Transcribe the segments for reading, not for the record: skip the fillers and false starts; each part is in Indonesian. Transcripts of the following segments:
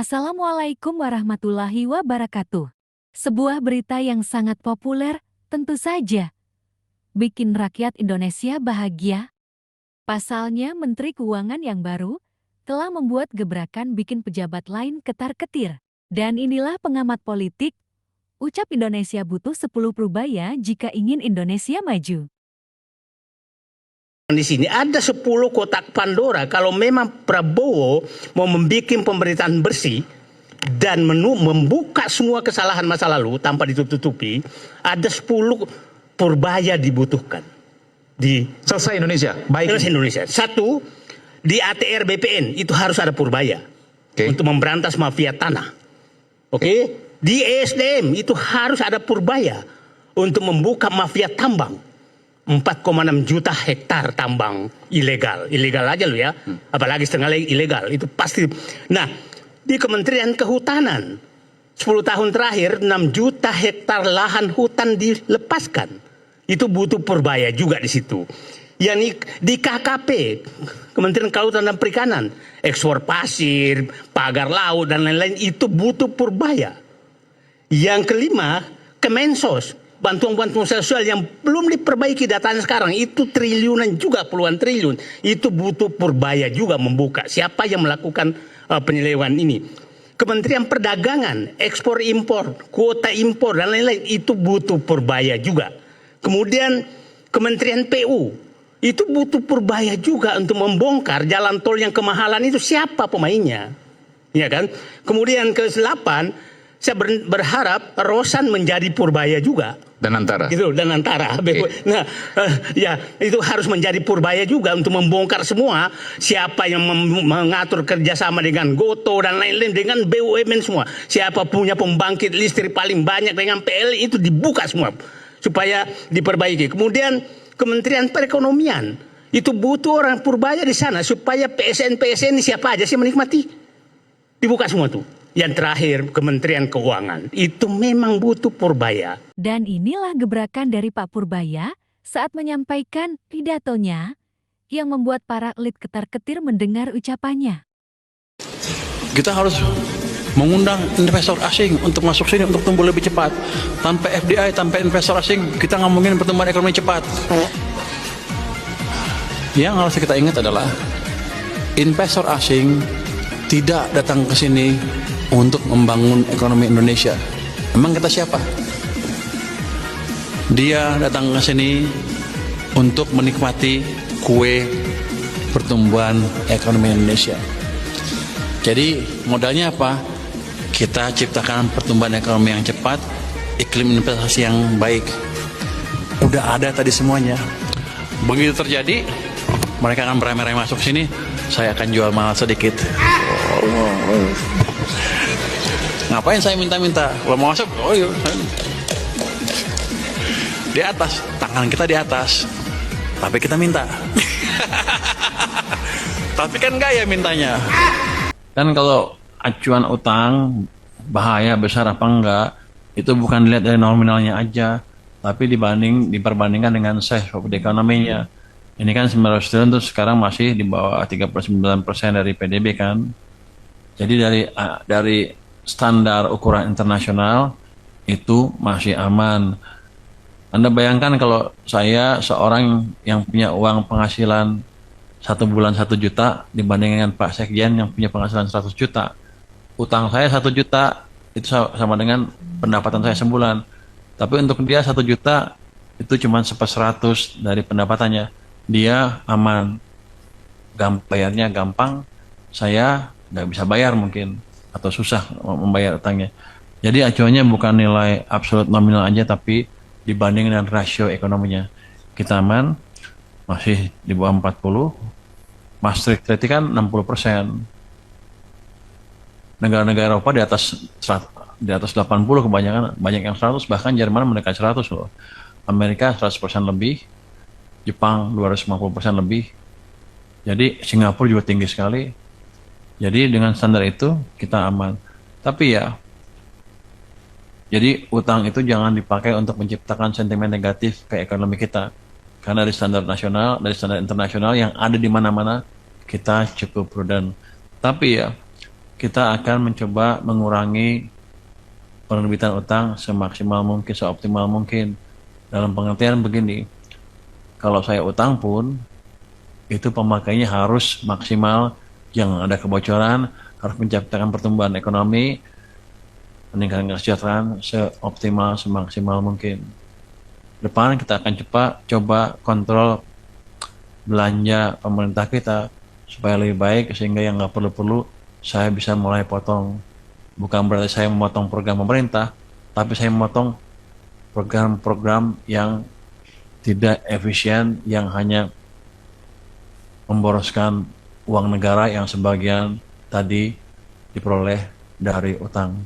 Assalamualaikum warahmatullahi wabarakatuh. Sebuah berita yang sangat populer, tentu saja, bikin rakyat Indonesia bahagia. Pasalnya Menteri Keuangan yang baru telah membuat gebrakan bikin pejabat lain ketar-ketir. Dan inilah pengamat politik, ucap Indonesia butuh 10 Purbaya jika ingin Indonesia maju. Di sini ada 10 kotak Pandora kalau memang Prabowo mau membuat pemerintahan bersih dan membuka semua kesalahan masa lalu tanpa ditutupi, ada 10 Purbaya dibutuhkan. Selesai Indonesia, baik. Selesai Indonesia. Satu, di ATR BPN itu harus ada Purbaya untuk memberantas mafia tanah. Di ESDM itu harus ada Purbaya untuk membuka mafia tambang. 4,6 juta hektar tambang ilegal aja lo ya, apalagi setengah lagi ilegal itu pasti. Nah, di Kementerian Kehutanan 10 tahun terakhir 6 juta hektar lahan hutan dilepaskan, itu butuh Purbaya juga di situ. Yani di KKP Kementerian Kelautan dan Perikanan, ekspor pasir, pagar laut dan lain-lain itu butuh Purbaya. Yang kelima, Kemensos, bantuan-bantuan sosial yang belum diperbaiki datanya sekarang itu triliunan juga, puluhan triliun, itu butuh Purbaya juga membuka siapa yang melakukan penyelewengan ini. Kementerian Perdagangan, ekspor impor, kuota impor dan lain-lain itu butuh Purbaya juga. Kemudian Kementerian PU itu butuh Purbaya juga untuk membongkar jalan tol yang kemahalan itu, siapa pemainnya, ya kan? Kemudian ke-8, saya berharap Rosan menjadi Purbaya juga. Dan Antara. Gitu, dan Antara. Nah, ya itu harus menjadi Purbaya juga untuk membongkar semua siapa yang mengatur kerjasama dengan Gotoh dan lain-lain dengan BUMN semua. Siapa punya pembangkit listrik paling banyak dengan PLN itu dibuka semua supaya diperbaiki. Kemudian Kementerian Perekonomian itu butuh orang Purbaya di sana supaya PSN siapa aja sih menikmati. Dibuka semua tuh. Yang terakhir, Kementerian Keuangan, itu memang butuh Purbaya. Dan inilah gebrakan dari Pak Purbaya saat menyampaikan pidatonya yang membuat para elit ketar-ketir mendengar ucapannya. Kita harus mengundang investor asing untuk masuk sini untuk tumbuh lebih cepat. Tanpa FDI, tanpa investor asing, kita nggak mungkin pertumbuhan ekonomi cepat. Yang harus kita ingat adalah investor asing tidak datang ke sini untuk membangun ekonomi Indonesia. Emang kita siapa? Dia datang ke sini untuk menikmati kue pertumbuhan ekonomi Indonesia. Jadi modalnya apa? Kita ciptakan pertumbuhan ekonomi yang cepat, iklim investasi yang baik. Udah ada tadi semuanya. Begitu terjadi, mereka akan beramai-ramai masuk sini. Saya akan jual mahal sedikit. Ngapain saya minta-minta? Kalau mau masuk, oh iya. Di atas, tangan kita di atas. Tapi kita minta. Tapi kan gaya mintanya. Kan kalau acuan utang, bahaya besar apa enggak, itu bukan dilihat dari nominalnya aja, tapi diperbandingkan dengan size of the economy-nya. Ini kan 900 triliun terus sekarang masih di bawah 39% dari PDB kan. Jadi dari standar ukuran internasional itu masih aman. Anda bayangkan kalau saya seorang yang punya uang penghasilan 1 bulan 1 juta dibandingkan Pak Sekjen yang punya penghasilan 100 juta. Utang saya 1 juta itu sama dengan pendapatan saya sebulan. Tapi untuk dia 1 juta itu cuma 1/100 dari pendapatannya. Dia aman. Bayarnya gampang, saya nggak bisa bayar mungkin. Atau susah membayar utangnya. Jadi acuannya bukan nilai absolut nominal aja, tapi dibanding dengan rasio ekonominya. Kita aman, masih di bawah 40. Maastricht Treaty kan 60%. Negara-negara Eropa di atas 80 kebanyakan, banyak yang 100, bahkan Jerman mendekati 100 loh. Amerika 100% lebih, Jepang 250% lebih. Jadi Singapura juga tinggi sekali. Jadi dengan standar itu kita aman. Tapi ya, jadi utang itu jangan dipakai untuk menciptakan sentimen negatif ke ekonomi kita. Karena dari standar nasional, dari standar internasional yang ada di mana-mana, kita cukup prudent. Tapi ya, kita akan mencoba mengurangi penerbitan utang semaksimal mungkin, seoptimal mungkin. Dalam pengertian begini, kalau saya utang pun, itu pemakainya harus maksimal, jangan ada kebocoran, harus menciptakan pertumbuhan ekonomi, meningkatkan kesejahteraan seoptimal, semaksimal mungkin. Depan kita akan coba kontrol belanja pemerintah kita supaya lebih baik, sehingga yang nggak perlu-perlu saya bisa mulai potong. Bukan berarti saya memotong program pemerintah, tapi saya memotong program-program yang tidak efisien, yang hanya memboroskan uang negara yang sebagian tadi diperoleh dari utang.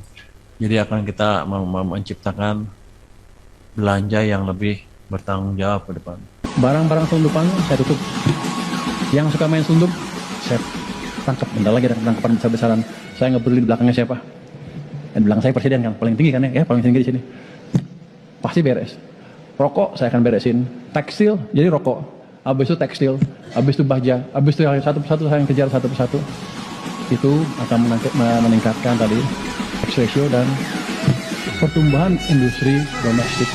Jadi akan kita menciptakan belanja yang lebih bertanggung jawab ke depan. Barang-barang selundupan saya tutup. Yang suka main selundup, saya tangkap. Bentar lagi ada tangkapan besar-besaran. Saya nggak peduli di belakangnya siapa. Dan belakang saya presiden kan, paling tinggi kan ya, paling tinggi di sini. Pasti beres. Rokok saya akan beresin. Tekstil, jadi rokok. Habis itu tekstil, habis itu baja, habis itu satu persatu saya yang kejar satu persatu. Itu akan meningkatkan tadi tax ratio dan pertumbuhan industri domestik.